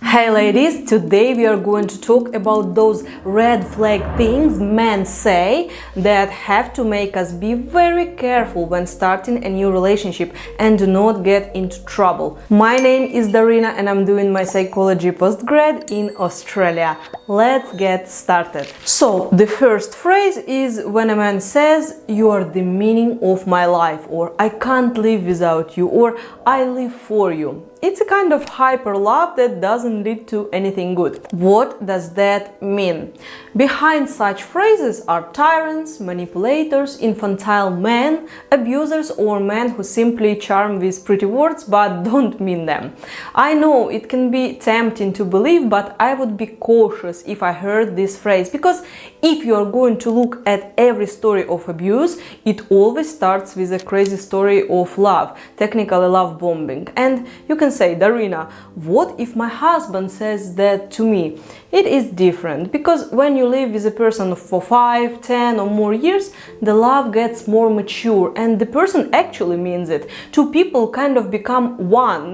Hey ladies, today we are going to talk about those red flag things men say that have to make us be very careful when starting a new relationship and do not get into trouble. My name is Darina and I'm doing my psychology postgrad in Australia. Let's get started. So, the first phrase is when a man says, "You are the meaning of my life," or "I can't live without you," or "I live for you." It's a kind of hyper love that doesn't lead to anything good. What does that mean? Behind such phrases are tyrants, manipulators, infantile men, abusers, or men who simply charm with pretty words but don't mean them. I know it can be tempting to believe, but I would be cautious if I heard this phrase, because if you are going to look at every story of abuse, it always starts with a crazy story of love, technically love bombing. And you can say, "Darina, what if my husband says that to me?" It is different, because when you live with a person for 5, 10 or more years, the love gets more mature and the person actually means it. Two people kind of become one,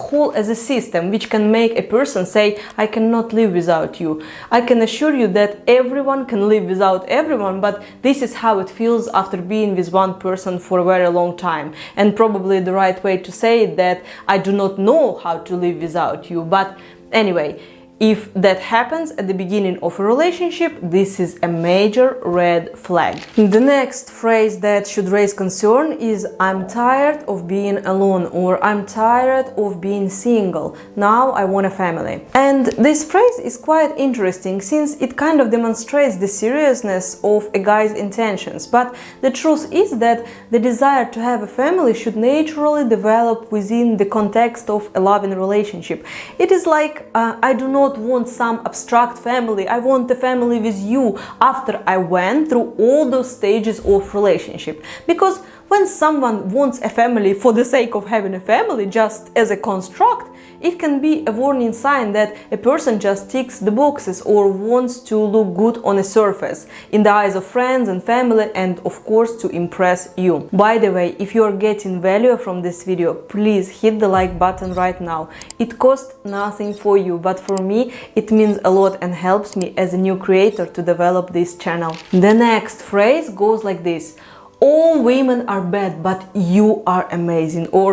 whole as a system, which can make a person say, "I cannot live without you." I can assure you that everyone can live without everyone, but this is how it feels after being with one person for a very long time. And probably the right way to say it, that I do not know how to live without you. But anyway, if that happens at the beginning of a relationship, this is a major red flag. The next phrase that should raise concern is "I'm tired of being alone," or "I'm tired of being single. Now I want a family." And this phrase is quite interesting, since it kind of demonstrates the seriousness of a guy's intentions. But the truth is that the desire to have a family should naturally develop within the context of a loving relationship. It is like, I do not want some abstract family, I want a family with you, after I went through all those stages of relationship. Because when someone wants a family for the sake of having a family, just as a construct, it can be a warning sign that a person just ticks the boxes or wants to look good on a surface, in the eyes of friends and family, and of course to impress you. By the way, if you are getting value from this video, please hit the like button right now. It costs nothing for you, but for me it means a lot and helps me as a new creator to develop this channel. The next phrase goes like this: "All women are bad, but you are amazing," or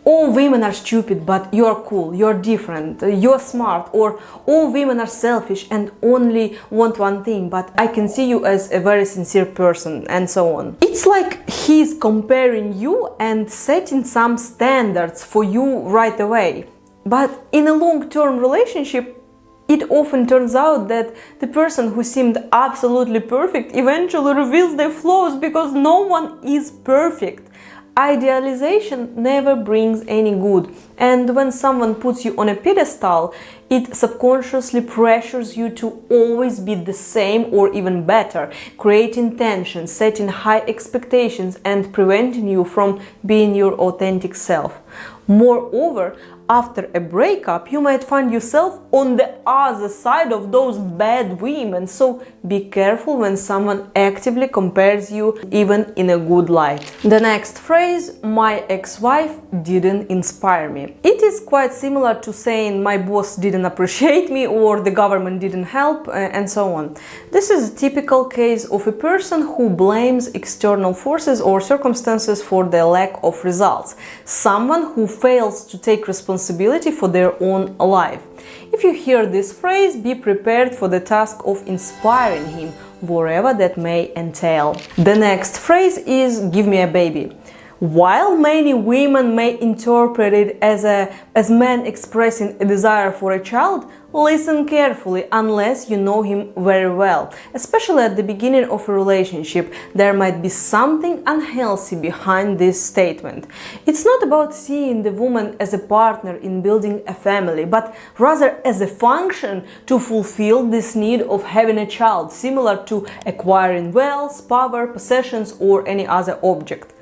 "All women are stupid, but you're cool, you're different, you're smart," or "All women are selfish and only want one thing, but I can see you as a very sincere person," and so on. It's like he's comparing you and setting some standards for you right away. But in a long-term relationship, it often turns out that the person who seemed absolutely perfect eventually reveals their flaws, because no one is perfect. Idealization never brings any good, and when someone puts you on a pedestal, it subconsciously pressures you to always be the same or even better, creating tension, setting high expectations, and preventing you from being your authentic self. Moreover, after a breakup, you might find yourself on the other side of those bad women, so be careful when someone actively compares you, even in a good light. The next phrase, "My ex-wife didn't inspire me." It is quite similar to saying "my boss didn't appreciate me," or "the government didn't help," and so on. This is a typical case of a person who blames external forces or circumstances for their lack of results. Someone who fails to take responsibility for their own life. If you hear this phrase, be prepared for the task of inspiring him, whatever that may entail. The next phrase is "give me a baby." While many women may interpret it as men expressing a desire for a child, listen carefully unless you know him very well. Especially at the beginning of a relationship, there might be something unhealthy behind this statement. It's not about seeing the woman as a partner in building a family, but rather as a function to fulfill this need of having a child, similar to acquiring wealth, power, possessions, or any other object.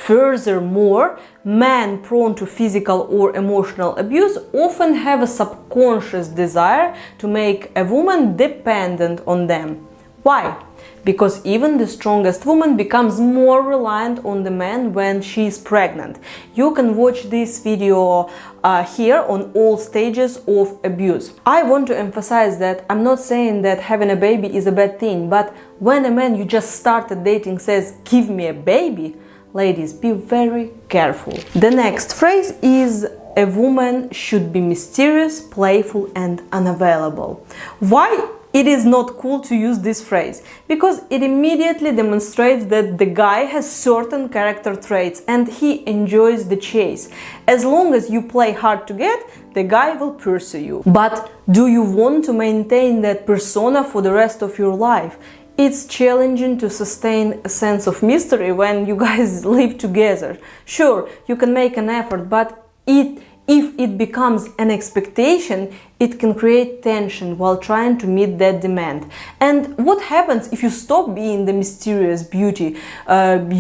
Furthermore, men prone to physical or emotional abuse often have a subconscious desire to make a woman dependent on them. Why? Because even the strongest woman becomes more reliant on the man when she is pregnant. You can watch this video here on all stages of abuse. I want to emphasize that I'm not saying that having a baby is a bad thing, but when a man you just started dating says, "Give me a baby," ladies, be very careful. The next phrase is, "A woman should be mysterious, playful and unavailable." Why it is not cool to use this phrase? Because it immediately demonstrates that the guy has certain character traits and he enjoys the chase. As long as you play hard to get, the guy will pursue you. But do you want to maintain that persona for the rest of your life? It's challenging to sustain a sense of mystery when you guys live together. Sure, you can make an effort, but if it becomes an expectation, it can create tension while trying to meet that demand. And what happens if you stop being the mysterious beauty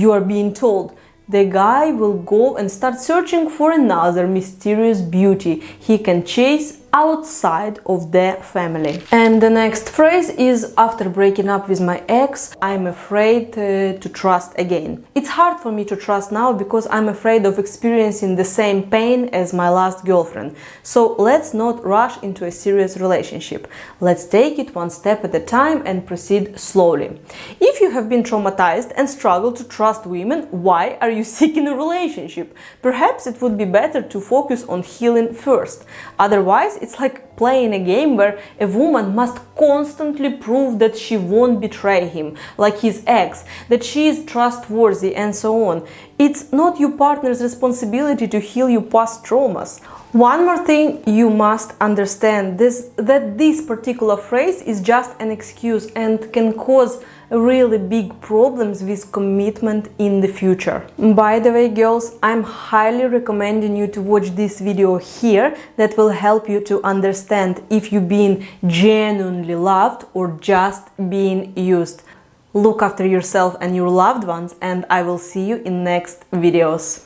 you are being told? The guy will go and start searching for another mysterious beauty he can chase outside of their family. And the next phrase is, "After breaking up with my ex, I'm afraid to trust again." It's hard for me to trust now because I'm afraid of experiencing the same pain as my last girlfriend. So let's not rush into a serious relationship. Let's take it one step at a time and proceed slowly. If you have been traumatized and struggle to trust women, why are you seeking a relationship? Perhaps it would be better to focus on healing first. Otherwise, it's like playing a game where a woman must constantly prove that she won't betray him, like his ex, that she is trustworthy and so on. It's not your partner's responsibility to heal your past traumas. One more thing you must understand that this particular phrase is just an excuse and can cause really big problems with commitment in the future. By the way, girls, I'm highly recommending you to watch this video here that will help you to understand if you've been genuinely loved or just being used. Look after yourself and your loved ones, and I will see you in next videos.